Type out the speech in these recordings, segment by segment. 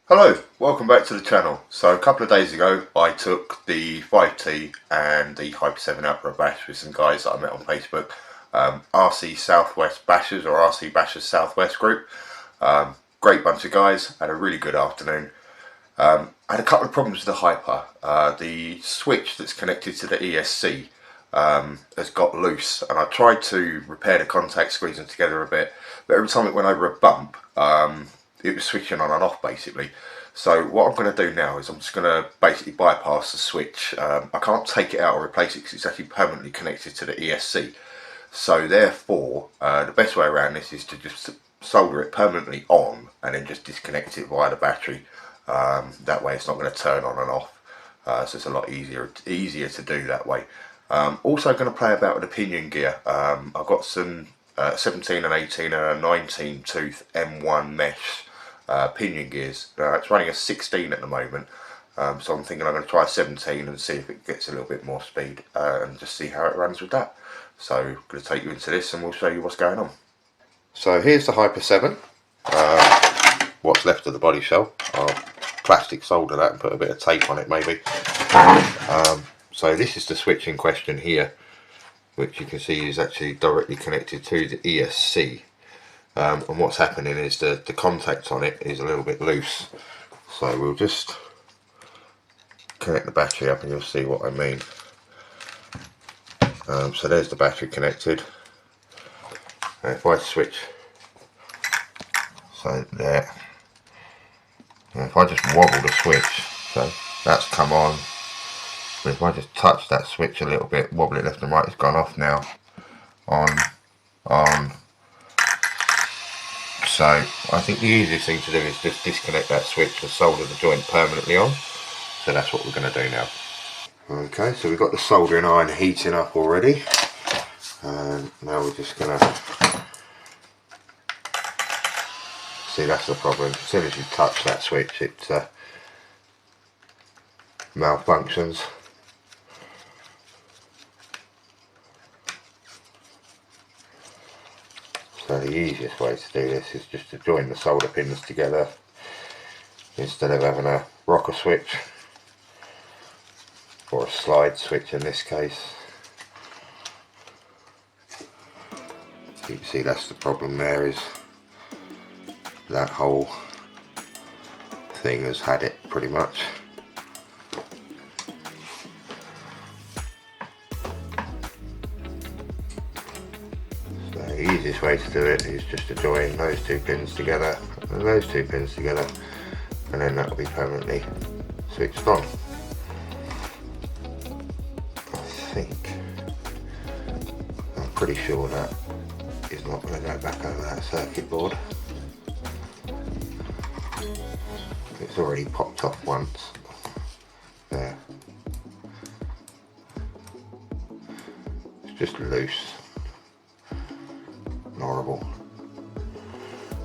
Hello, welcome back to the channel. So a couple of days ago I took the 5T and the Hyper 7 out for a bash with some guys that I met on Facebook. RC Southwest Bashers, or RC Bashers Southwest group. Great bunch of guys, had a really good afternoon. I had a couple of problems with the Hyper. The switch that's connected to the ESC has got loose, and I tried to repair the contacts, squeeze them together a bit, but every time it went over a bump it was switching on and off basically. So what I'm going to do now is I'm just going to basically bypass the switch. I can't take it out or replace it because it's actually permanently connected to the ESC. So therefore the best way around this is to just solder it permanently on and then just disconnect it via the battery. That way it's not going to turn on and off, so it's a lot easier to do that way. Also going to play about with the pinion gear. I've got some 17 and 18 and a 19 tooth M1 mesh pinion gears. It's running a 16 at the moment, so I'm thinking I'm going to try 17 and see if it gets a little bit more speed and just see how it runs with that. So I'm going to take you into this and we'll show you what's going on. So here's the Hyper 7, what's left of the body shell. I'll plastic solder that and put a bit of tape on it maybe. So this is the switch in question here, which you can see is actually directly connected to the ESC. And what's happening is the contact on it is a little bit loose. So we'll just connect the battery up and you'll see what I mean. So there's the battery connected. And if I switch, so there, and if I just wobble the switch, so that's come on. But if I just touch that switch a little bit, wobble it left and right, it's gone off now. On. So I think the easiest thing to do is just disconnect that switch and solder the joint permanently on. So that's what we're going to do now. Okay, so we've got the soldering iron heating up already. And now we're just going to... See, that's the problem. As soon as you touch that switch, it malfunctions. So the easiest way to do this is just to join the solder pins together instead of having a rocker switch, or a slide switch in this case. So you can see that's the problem there, is that whole thing has had it pretty much. The easiest way to do it is just to join those two pins together and those two pins together, and then that will be permanently switched on. I'm pretty sure that is not going to go back over that circuit board. It's already popped off once. There. It's just loose. Horrible.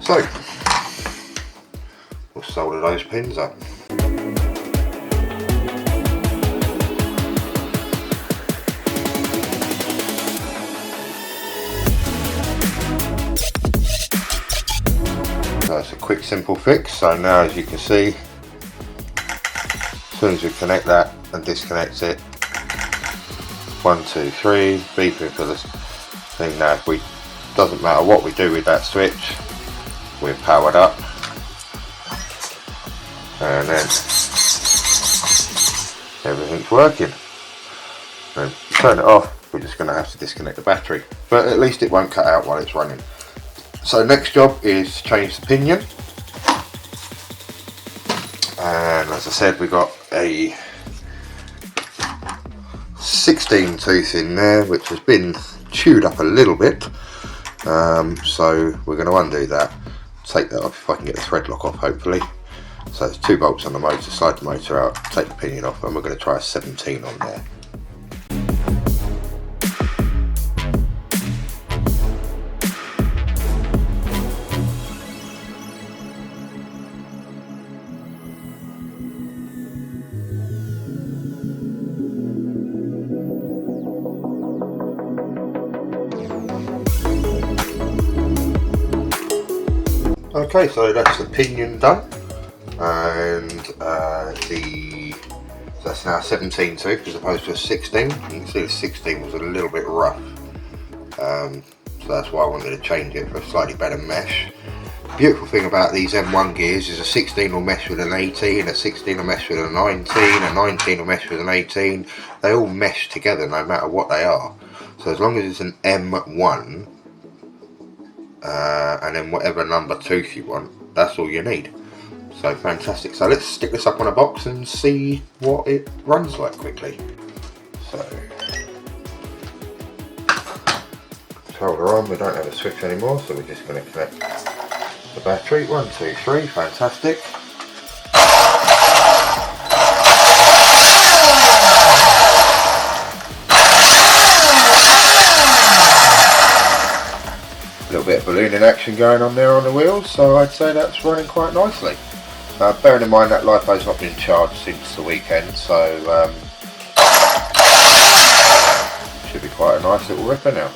So we'll solder those pins up. So it's a quick simple fix. So now, as you can see, as soon as we connect that and disconnect it, 1, 2, 3, beeping for the thing. Now if we, doesn't matter what we do with that switch, we're powered up, and then everything's working. And turn it off, we're just going to have to disconnect the battery, but at least it won't cut out while it's running. So next job is change the pinion, and as I said, we got a 16 tooth in there which has been chewed up a little bit. So we're going to undo that, take that off if I can get the thread lock off hopefully. So there's 2 bolts on the motor, slide the motor out, take the pinion off, and we're going to try a 17 on there. Okay, so that's the pinion done. and so that's now 17 tooth as opposed to a 16. You can see the 16 was a little bit rough, so that's why I wanted to change it for a slightly better mesh. Beautiful thing about these M1 gears is a 16 will mesh with an 18, a 16 will mesh with a 19, a 19 will mesh with an 18. They all mesh together no matter what they are. So as long as it's an M1 and then whatever number tooth you want, that's all you need. So fantastic. So let's stick this up on a box and see what it runs like quickly. So controller on, we don't have a switch anymore, so we're just going to connect the battery. 1, 2, 3, fantastic. A little bit of ballooning action going on there on the wheels, so I'd say that's running quite nicely. Bearing in mind that LiPo's not been charged since the weekend, so should be quite a nice little ripper now.